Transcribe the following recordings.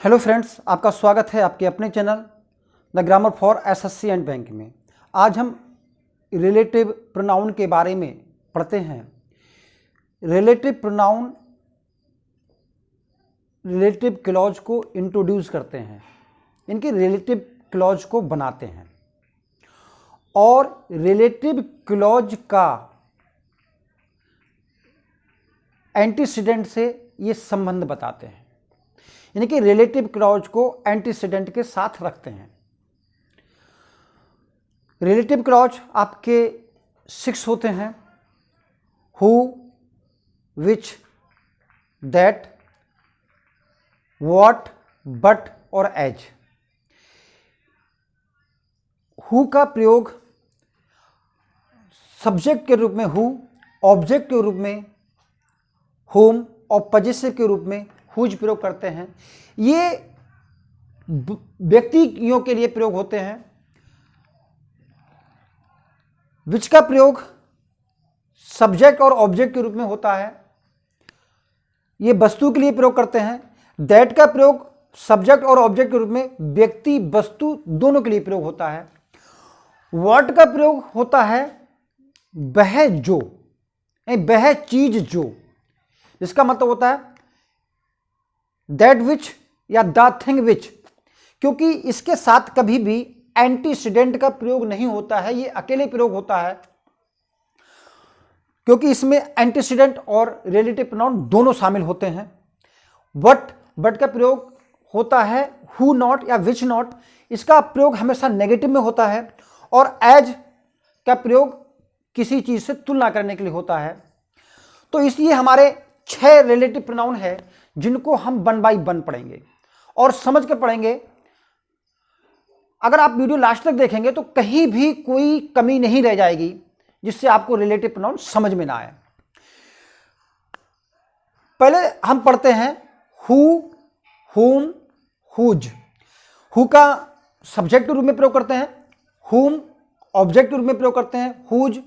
Hello friends, आपका स्वागत है आपके अपने channel the grammar for SSC and bank में। आज हम रिलेटिव प्रोनाउन के बारे में पढ़ते हैं। रिलेटिव प्रोनाउन रिलेटिव क्लॉज को इंट्रोड्यूस करते हैं, इनकी रिलेटिव क्लॉज को बनाते हैं और रिलेटिव क्लॉज का एंटीसीडेंट से ये संबंध बताते हैं, यानी कि रिलेटिव क्लॉज को एंटीसीडेंट के साथ रखते हैं। रिलेटिव क्लॉज आपके 6 होते हैं: who, which, that, what, but और एज। हु का प्रयोग सब्जेक्ट के रूप में हु, ऑब्जेक्ट के रूप में होम और पजेसिव के रूप में हुज प्रयोग करते हैं। ये व्यक्तियों के लिए प्रयोग होते हैं। विच का प्रयोग सब्जेक्ट और ऑब्जेक्ट के रूप में होता है, ये वस्तु के लिए प्रयोग करते हैं। दैट का प्रयोग सब्जेक्ट और ऑब्जेक्ट के रूप में व्यक्ति वस्तु दोनों के लिए प्रयोग होता है। व्हाट का प्रयोग होता है वह जो, वह चीज जो, इसका मतलब होता है दैट विच या द थिंग विच, क्योंकि इसके साथ कभी भी एंटीसीडेंट का प्रयोग नहीं होता है, ये अकेले प्रयोग होता है, क्योंकि इसमें एंटीसीडेंट और रिलेटिव प्रोनाउन दोनों शामिल होते हैं। बट का प्रयोग होता है हु नॉट या विच नॉट, इसका प्रयोग हमेशा नेगेटिव में होता है। और एज का प्रयोग किसी चीज से तुलना करने के लिए होता है। तो इसलिए हमारे 6 रिलेटिव प्रोनाउन है जिनको हम 1 बाय 1 पढ़ेंगे और समझ कर पढ़ेंगे। अगर आप वीडियो लास्ट तक देखेंगे तो कहीं भी कोई कमी नहीं रह जाएगी जिससे आपको रिलेटिव प्रोनाउन समझ में ना आए। पहले हम पढ़ते हैं हु, हुम, हुज। हु का सब्जेक्ट के रूप में प्रयोग करते हैं, हुम ऑब्जेक्ट के रूप में प्रयोग करते हैं, हुज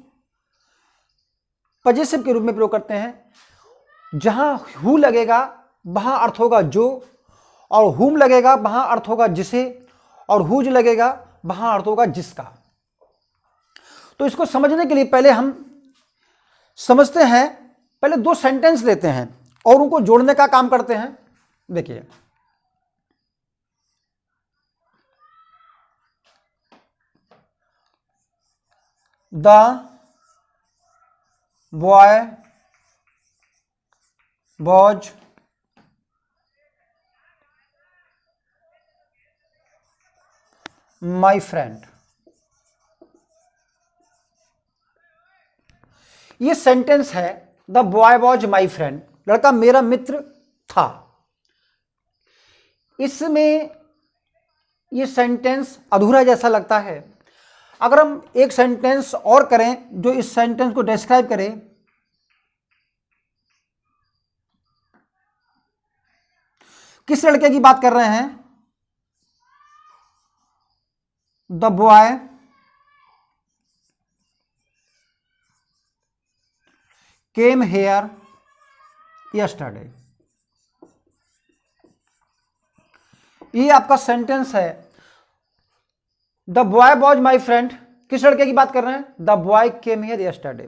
पजेसिव के रूप में प्रयोग करते हैं। जहां हु लगेगा वहां अर्थ होगा जो, और हुम लगेगा वहां अर्थ होगा जिसे, और हुज लगेगा वहां अर्थ होगा जिसका। तो इसको समझने के लिए पहले हम समझते हैं, पहले 2 सेंटेंस लेते हैं और उनको जोड़ने का काम करते हैं। देखिए, the boy was my friend. ये सेंटेंस है the boy was my friend, लड़का मेरा मित्र था। इसमें ये सेंटेंस अधूरा जैसा लगता है। अगर हम एक सेंटेंस और करें जो इस सेंटेंस को डिस्क्राइब करे, किस लड़के की बात कर रहे हैं? The boy came here yesterday. ये आपका सेंटेंस है। The boy was my friend, किस लड़के की बात कर रहे हैं? The boy came here yesterday.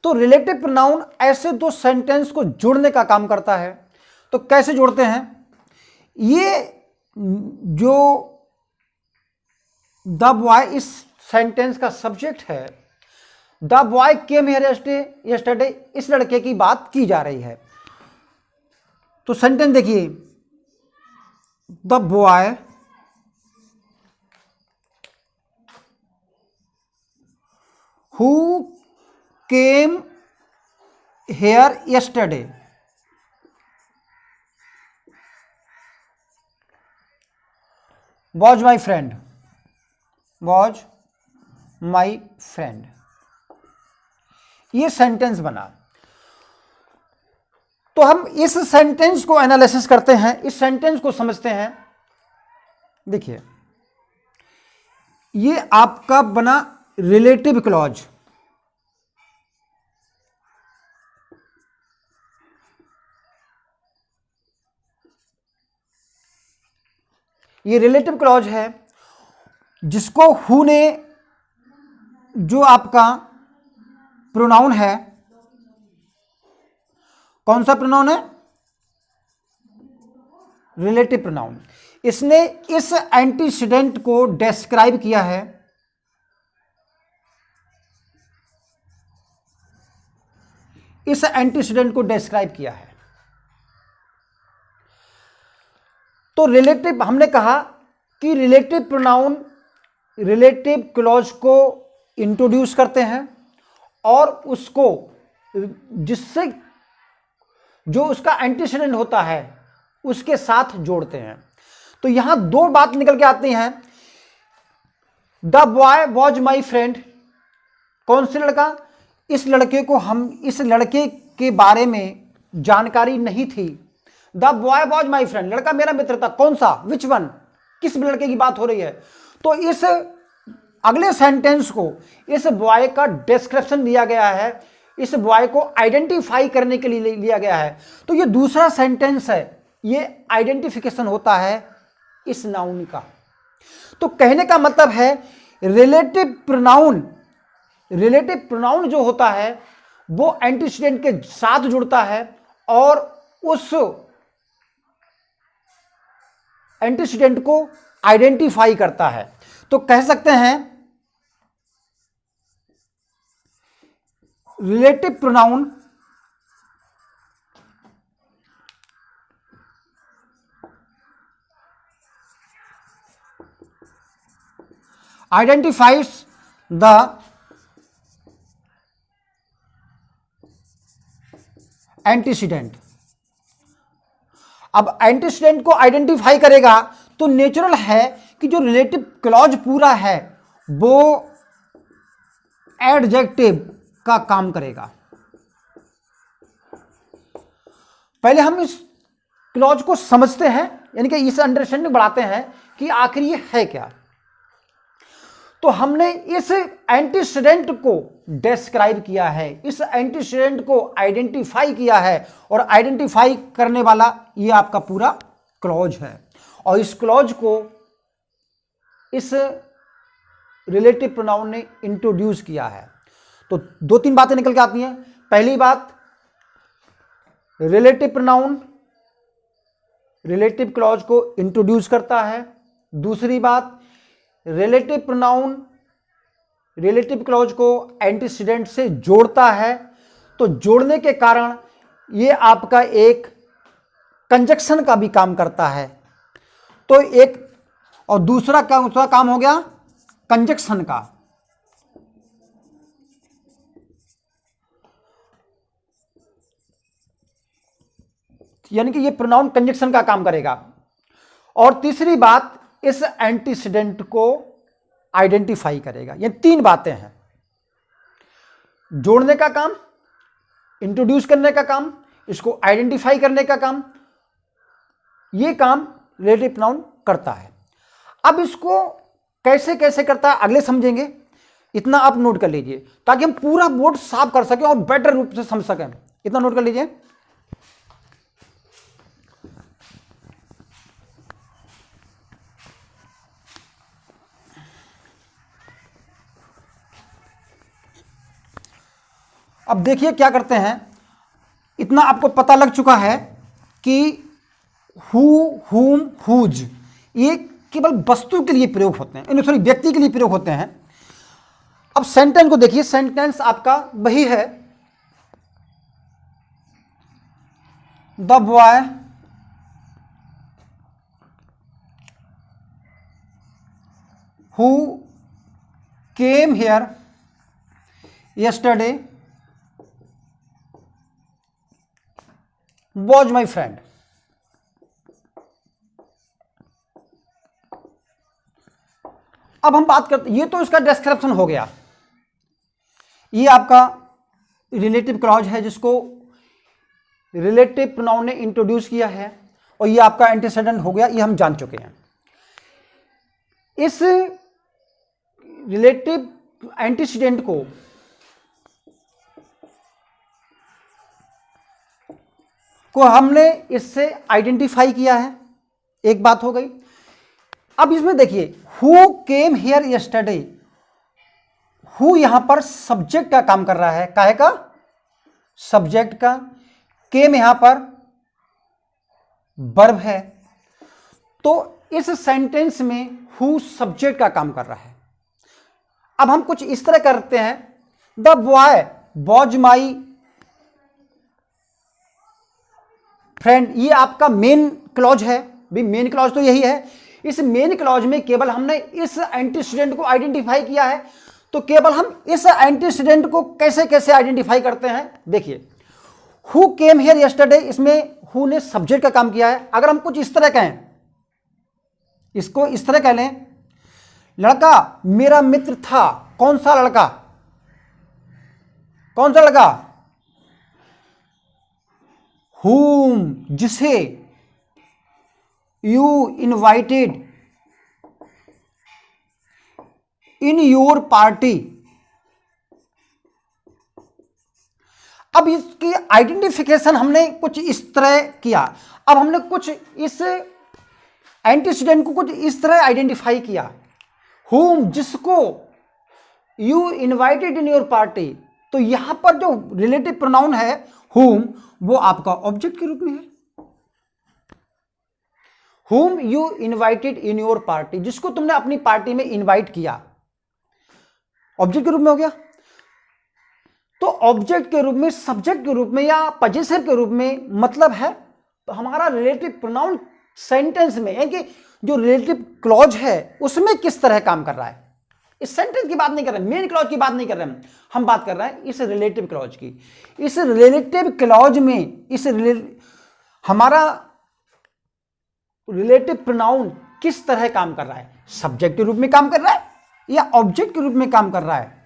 तो रिलेटिव प्रोनाउन ऐसे 2 सेंटेंस को जोड़ने का काम करता है। तो कैसे जोड़ते हैं? ये जो द बॉय इस सेंटेंस का सब्जेक्ट है, the boy came here yesterday, इस लड़के की बात की जा रही है। तो सेंटेंस देखिए, the boy who came here yesterday was my friend, was my friend. ये सेंटेंस बना। तो हम इस सेंटेंस को एनालिसिस करते हैं, इस सेंटेंस को समझते हैं। देखिए, ये आपका बना रिलेटिव क्लॉज। ये रिलेटिव क्लॉज है जिसको हु ने जो आपका प्रोनाउन है, कौन सा प्रोनाउन है? Relative pronoun. इसने इस एंटीसीडेंट को डिस्क्राइब किया है, इस एंटीसीडेंट को डिस्क्राइब किया है। तो रिलेटिव, हमने कहा कि रिलेटिव प्रोनाउन रिलेटिव क्लॉज को इंट्रोड्यूस करते हैं और उसको, जिससे जो उसका एंटीसीडेंट होता है उसके साथ जोड़ते हैं। तो यहां दो बात निकल के आती हैं। The boy was my friend, कौन से लड़का? इस लड़के को, हम इस लड़के के बारे में जानकारी नहीं थी। The boy was my friend, लड़का मेरा मित्र था। कौन सा? Which one? किस लड़के की बात हो रही है? तो इस अगले सेंटेंस को, इस बॉय का डिस्क्रिप्शन दिया गया है, इस बॉय को आइडेंटिफाई करने के लिए लिया गया है। तो ये दूसरा सेंटेंस है, ये आइडेंटिफिकेशन होता है इस नाउन का। तो कहने का मतलब है रिलेटिव प्रोनाउन जो होता है वो एंटीसीडेंट के साथ जुड़ता है और उस एंटीसीडेंट को आइडेंटिफाई करता है। तो कह सकते हैं relative pronoun identifies the antecedent. अब एंटीसीडेंट को आइडेंटिफाई करेगा तो नेचुरल है कि जो रिलेटिव क्लॉज पूरा है वो एडजेक्टिव का काम करेगा। पहले हम इस क्लॉज को समझते हैं, यानी कि इस अंडरस्टैंडिंग बढ़ाते हैं कि आखिर ये है क्या। तो हमने इस एंटीसीडेंट को डिस्क्राइब किया है, इस एंटीसीडेंट को आइडेंटिफाई किया है और आइडेंटिफाई करने वाला ये आपका पूरा क्लॉज है। और इस क्लॉज को इस रिलेटिव प्रोनाउन ने इंट्रोड्यूस किया है। तो दो तीन बातें निकल के आती हैं। पहली बात, रिलेटिव प्रोनाउन रिलेटिव क्लॉज को इंट्रोड्यूस करता है। दूसरी बात, रिलेटिव प्रोनाउन रिलेटिव क्लॉज को एंटीसीडेंट से जोड़ता है। तो जोड़ने के कारण ये आपका एक कंजक्शन का भी काम करता है। तो एक और दूसरा काम हो गया कंजक्शन का। यानी कि ये प्रोनाउन कंजक्शन का काम करेगा। और तीसरी बात, इस एंटीसीडेंट को आइडेंटिफाई करेगा। ये तीन बातें हैं, जोड़ने का काम, इंट्रोड्यूस करने का काम, इसको आइडेंटिफाई करने का काम। ये काम रिलेटिव प्रोनाउन करता है। अब इसको कैसे कैसे करता है अगले समझेंगे, इतना आप नोट कर लीजिए ताकि हम पूरा बोर्ड साफ कर सकें और बेटर रूप से समझ सकें। इतना नोट कर लीजिए। अब देखिए क्या करते हैं। इतना आपको पता लग चुका है कि हु, हुम, हुज ये केवल वस्तु के लिए प्रयोग होते हैं, सॉरी व्यक्ति के लिए प्रयोग होते हैं। अब सेंटेंस को देखिए, सेंटेंस आपका वही है, the boy who came here yesterday was my friend। अब हम बात करते, ये तो इसका डिस्क्रिप्शन हो गया। ये आपका रिलेटिव क्लॉज है जिसको रिलेटिव प्रोनाउन ने इंट्रोड्यूस किया है और ये आपका एंटीसीडेंट हो गया, ये हम जान चुके हैं। इस रिलेटिव एंटीसीडेंट को हमने इससे आइडेंटिफाई किया है, एक बात हो गई। अब इसमें देखिए who came here yesterday, who यहां पर सब्जेक्ट का काम कर रहा है, काहे का, सब्जेक्ट का, केम यहां पर वर्ब है, तो इस सेंटेंस में हु सब्जेक्ट का काम कर रहा है। अब हम कुछ इस तरह करते हैं, the boy was my friend, ये आपका मेन क्लॉज है, भी मेन क्लॉज तो यही है। इस मेन क्लॉज में केवल हमने इस एंटीसीडेंट को आइडेंटिफाई किया है, तो केवल हम इस एंटीसीडेंट को कैसे कैसे आइडेंटिफाई करते हैं, देखिए हु केम हियर यस्टरडे, इसमें हु ने सब्जेक्ट का काम किया है। अगर हम कुछ इस तरह कहें, इसको इस तरह कह लें, लड़का मेरा मित्र था, कौन सा लड़का, कौन सा लड़का, whom, जिसे, you invited in your party। अब इसकी आइडेंटिफिकेशन हमने कुछ इस तरह किया। अब हमने कुछ इस एंटीसीडेंट को कुछ इस तरह आइडेंटिफाई किया, whom, जिसको, you invited in your party, तो यहां पर जो रिलेटिव प्रोनाउन है whom, वो आपका ऑब्जेक्ट के रूप में है। whom you invited in your party, जिसको तुमने अपनी पार्टी में इनवाइट किया, ऑब्जेक्ट के रूप में हो गया। तो ऑब्जेक्ट के रूप में, सब्जेक्ट के रूप में या पजेसिव के रूप में मतलब है, तो हमारा रिलेटिव प्रोनाउन सेंटेंस में है कि जो रिलेटिव क्लॉज है उसमें किस तरह काम कर रहा है। इस सेंटेंस की बात नहीं कर रहे, मेन क्लॉज की बात नहीं कर रहे हम बात कर रहे हैं इस रिलेटिव क्लॉज की। इस रिलेटिव क्लॉज में हमारा रिलेटिव प्रोनाउन किस तरह काम कर रहा है, सब्जेक्ट के रूप में काम कर रहा है या ऑब्जेक्ट के रूप में काम कर रहा है।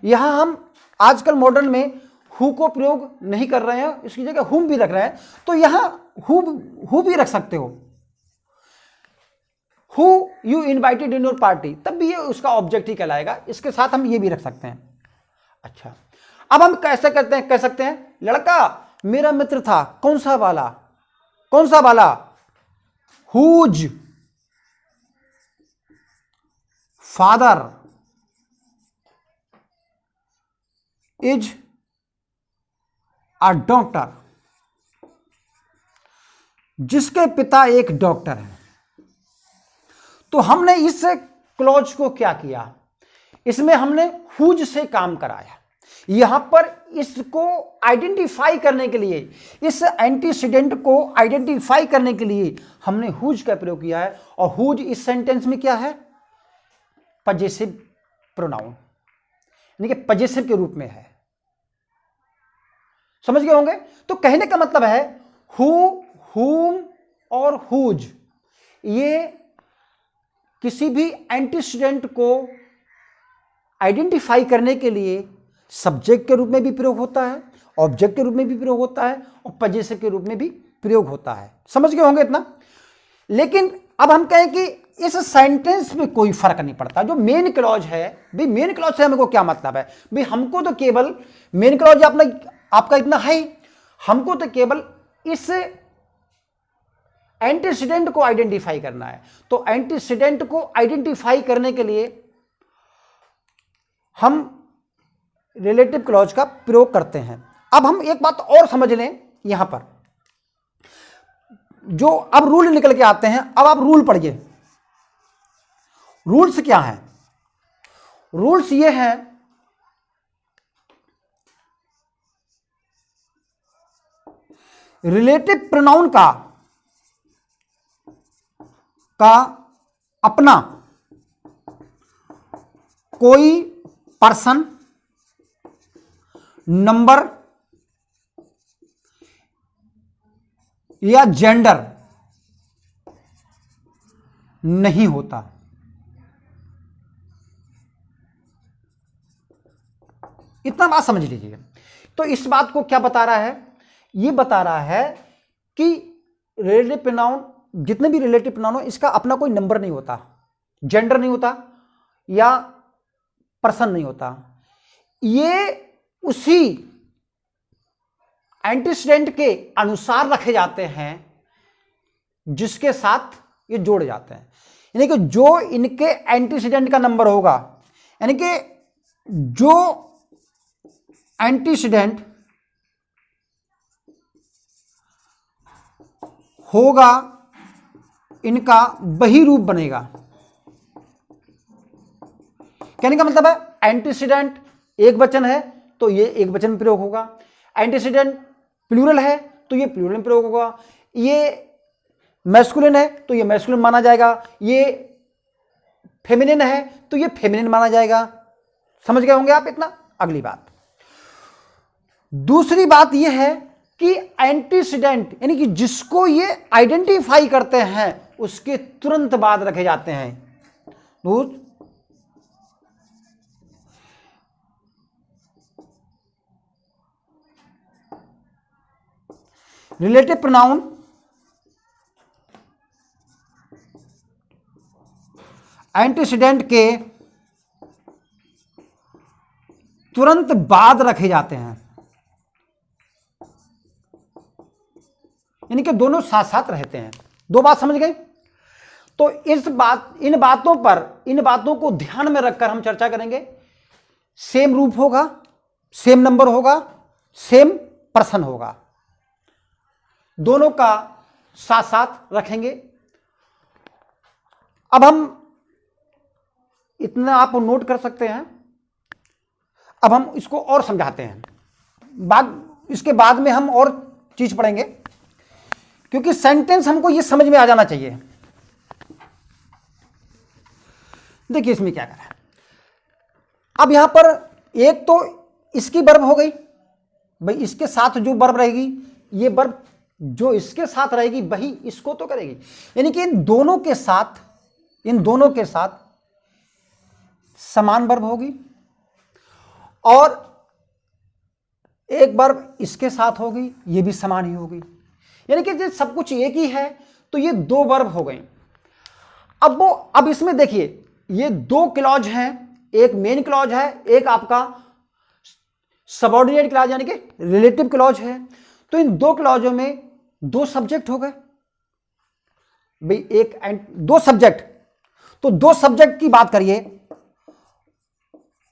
यहां हम आजकल मॉडर्न में हु को प्रयोग नहीं कर रहे हैं, इसकी जगह हुम भी रख रहे हैं, तो यहां हु भी रख सकते हो, who you invited in your party, तब भी ये उसका ऑब्जेक्ट ही कहलाएगा। इसके साथ हम ये भी रख सकते हैं। अच्छा, अब हम कैसे करते हैं, कह सकते हैं लड़का मेरा मित्र था, कौन सा वाला, कौन सा वाला, whose father is a doctor, जिसके पिता एक डॉक्टर है। तो हमने इस क्लॉज को क्या किया, इसमें हमने हुज से काम कराया। यहां पर इसको आइडेंटिफाई करने के लिए, इस एंटीसीडेंट को आइडेंटिफाई करने के लिए हमने हुज का प्रयोग किया है। और हुज इस सेंटेंस में क्या है, पजेसिव प्रोनाउन, यानी कि पजेसिव के रूप में है। समझ गए होंगे। तो कहने का मतलब है हु, हुम और हुज, ये किसी भी एंटीसीडेंट को आइडेंटिफाई करने के लिए सब्जेक्ट के रूप में भी प्रयोग होता है, ऑब्जेक्ट के रूप में भी प्रयोग होता है और पजेसिव के रूप में भी प्रयोग होता है। समझ गए होंगे इतना। लेकिन अब हम कहें कि इस सेंटेंस में कोई फर्क नहीं पड़ता, जो मेन क्लॉज है, भाई मेन क्लॉज से हमको क्या मतलब है, भाई हमको तो केवल मेन क्लॉज आपका इतना है, हमको तो केवल इस एंटीसीडेंट को आइडेंटिफाई करना है। तो एंटीसीडेंट को आइडेंटिफाई करने के लिए हम रिलेटिव क्लॉज का प्रयोग करते हैं। अब हम एक बात और समझ लें, यहां पर जो अब रूल निकल के आते हैं, अब आप रूल पढ़िए। रूल्स क्या हैं, रूल्स ये हैं रिलेटिव प्रोनाउन का अपना कोई पर्सन, नंबर या जेंडर नहीं होता। इतना बात समझ लीजिए। तो इस बात को क्या बता रहा है, ये बता रहा है कि रिलेटिव प्रोनाउन, जितने भी रिलेटिव प्रोनाउन हो, इसका अपना कोई नंबर नहीं होता, जेंडर नहीं होता या पर्सन नहीं होता। ये उसी एंटीसीडेंट के अनुसार रखे जाते हैं जिसके साथ ये जोड़े जाते हैं। यानी कि जो इनके एंटीसीडेंट का नंबर होगा, यानी कि जो एंटीसीडेंट होगा इनका वही रूप बनेगा। कहने का मतलब है एंटीसीडेंट एक वचन है तो ये एक वचन में प्रयोग होगा, एंटीसीडेंट प्लूरल है तो ये प्लूरल में प्रयोग होगा, ये मैस्कुलिन है तो ये मैस्कुलिन माना जाएगा, ये फेमिनिन है तो ये फेमिनिन माना जाएगा। समझ गए होंगे आप इतना। अगली बात, दूसरी बात यह है कि एंटीसीडेंट यानी कि जिसको ये आइडेंटिफाई करते हैं उसके तुरंत बाद रखे जाते हैं। रिलेटिव प्रोनाउन एंटीसीडेंट के तुरंत बाद रखे जाते हैं, यानी कि दोनों साथ साथ रहते हैं। दो बात समझ गए। तो इन बातों को ध्यान में रखकर हम चर्चा करेंगे। सेम रूप होगा, सेम नंबर होगा, सेम पर्सन होगा, दोनों का साथ साथ रखेंगे। अब हम इतना आप नोट कर सकते हैं। अब हम इसको और समझाते हैं, इसके बाद में हम और चीज पढ़ेंगे, क्योंकि सेंटेंस हमको ये समझ में आ जाना चाहिए। देखिए इसमें क्या करा है। अब यहां पर एक तो इसकी वर्ब हो गई, भाई इसके साथ जो वर्ब रहेगी, ये वर्ब जो इसके साथ रहेगी वही इसको तो करेगी, यानी कि इन दोनों के साथ समान वर्ब होगी, और एक वर्ब इसके साथ होगी, ये भी समान ही होगी, यानी कि सब कुछ एक ही है। तो ये दो वर्ब हो गई। अब इसमें देखिए ये दो क्लॉज हैं, एक मेन क्लॉज है, एक आपका सबऑर्डिनेट क्लॉज यानी कि रिलेटिव क्लॉज है। तो इन दो क्लॉजों में दो सब्जेक्ट हो गए भाई, दो सब्जेक्ट। तो दो सब्जेक्ट की बात करिए,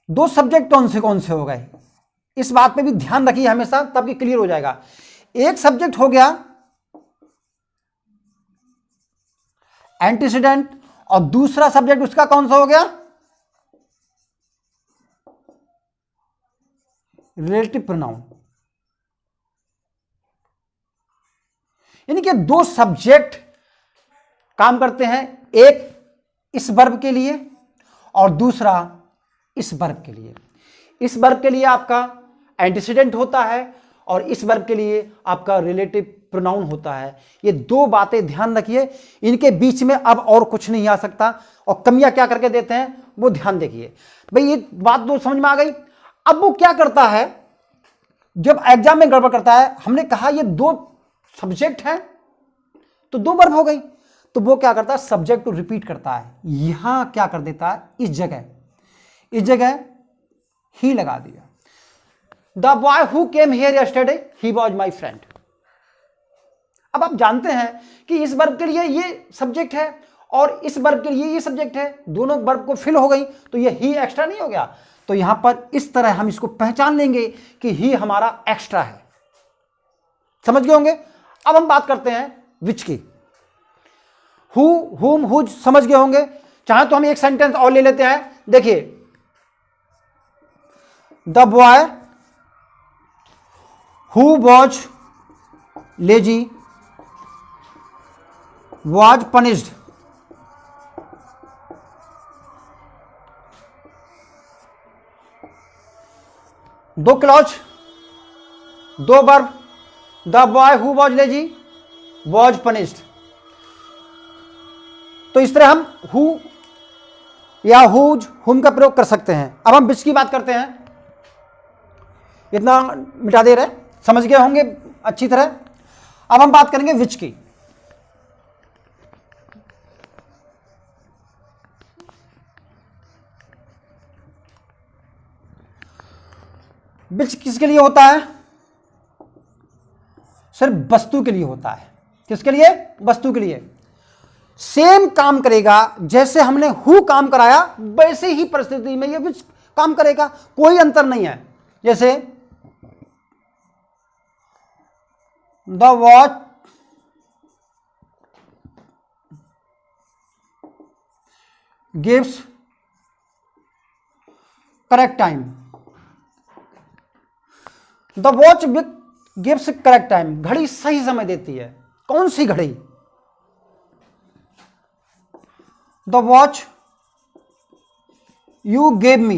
दो सब्जेक्ट कौन से हो गए, इस बात पे भी ध्यान रखिए हमेशा, तब कि क्लियर हो जाएगा। एक सब्जेक्ट हो गया एंटीसीडेंट, और दूसरा सब्जेक्ट उसका कौन सा हो गया, रिलेटिव प्रोनाउन। यानी कि दो सब्जेक्ट काम करते हैं, एक इस वर्ब के लिए और दूसरा इस वर्ब के लिए। इस वर्ब के लिए आपका एंटीसीडेंट होता है और इस वर्ब के लिए आपका रिलेटिव प्रोनाउन होता है। ये दो बातें ध्यान रखिए, इनके बीच में अब और कुछ नहीं आ सकता। और कमियां क्या करके देते हैं वो ध्यान देखिए। भाई ये बात तो समझ में आ गई। अब वो क्या करता है जब एग्जाम में गड़बड़ करता है, हमने कहा ये दो सब्जेक्ट हैं तो दो वर्ब हो गई, तो वो क्या करता है सब्जेक्ट को रिपीट करता है। यहां क्या कर देता है, इस जगह ही लगा दिया। The boy who came here yesterday he was my friend. अब आप जानते हैं कि इस वर्ब के लिए ये सब्जेक्ट है और इस वर्ब के लिए ये सब्जेक्ट है, दोनों वर्ब को फिल हो गई, तो ये ही एक्स्ट्रा नहीं हो गया। तो यहां पर इस तरह हम इसको पहचान लेंगे कि ही हमारा एक्स्ट्रा है। समझ गए होंगे। अब हम बात करते हैं विच की। हु, हुम, हुज समझ गए होंगे। चाहे तो हम एक सेंटेंस और ले लेते हैं। देखिए, the boy who was lazy was punished. दो क्लॉज, दो verb, the boy who was lazy was punished. तो इस तरह हम हु या हुज, हुम का प्रयोग कर सकते हैं। अब हम विच की बात करते हैं। इतना मिटा दे रहे, समझ गए होंगे अच्छी तरह। अब हम बात करेंगे विच की। विच किसके लिए होता है, सिर्फ वस्तु के लिए होता है। किसके लिए, वस्तु के लिए। सेम काम करेगा, जैसे हमने हु काम कराया वैसे ही परिस्थिति में ये विच काम करेगा, कोई अंतर नहीं है। जैसे the watch gives correct time, the watch gives correct time, घड़ी सही समय देती है। कौन सी घड़ी? The watch you gave me,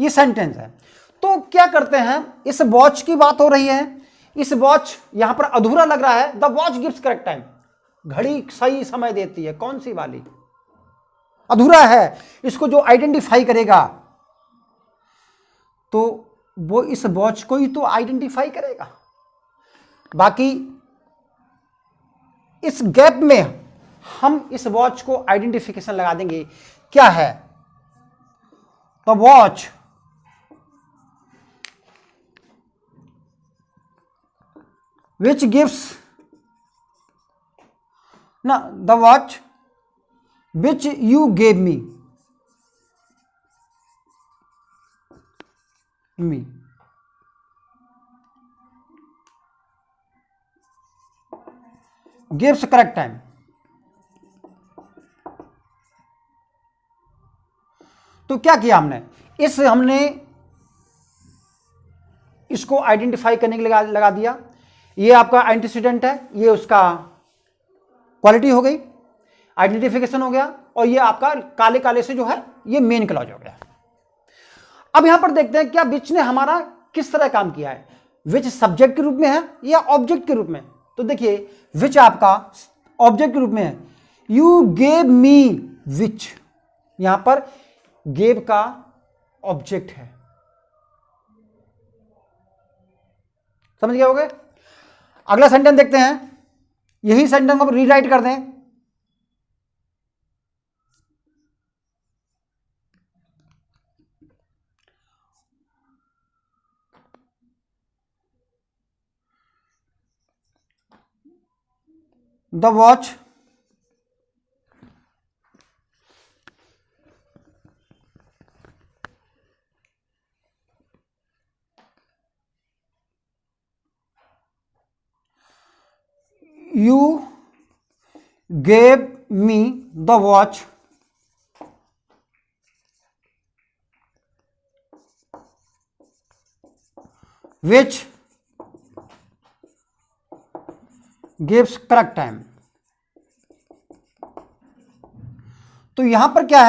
ये सेंटेंस है। तो क्या करते हैं, इस वॉच की बात हो रही है, इस वॉच यहां पर अधूरा लग रहा है, the watch gives correct time, घड़ी सही समय देती है। कौन सी वाली? अधूरा है। इसको जो आइडेंटिफाई करेगा तो वो इस वॉच को ही तो आइडेंटिफाई करेगा। बाकी इस गैप में हम इस वॉच को आइडेंटिफिकेशन लगा देंगे। क्या है? द वॉच विच गिव्स ना, the watch which you gave me gives correct time. तो क्या किया हमने, हमने इसको आइडेंटिफाई करने के लिए लगा दिया। ये आपका एंटीसीडेंट है, ये उसका क्वालिटी हो गई, आइडेंटिफिकेशन हो गया, और ये आपका काले काले से जो है ये मेन क्लॉज हो गया। अब यहां पर देखते हैं क्या विच ने हमारा किस तरह काम किया है। विच सब्जेक्ट के रूप में है या ऑब्जेक्ट के रूप में? तो देखिए विच आपका ऑब्जेक्ट के रूप में है। यू गेव मी विच, यहां पर गेव का ऑब्जेक्ट है। समझ गए होगे? अगला सेंटेंस देखते हैं, यही सेंटेंस को रीराइट कर दें। The watch you gave me the watch which gives correct time। तो यहां पर क्या है,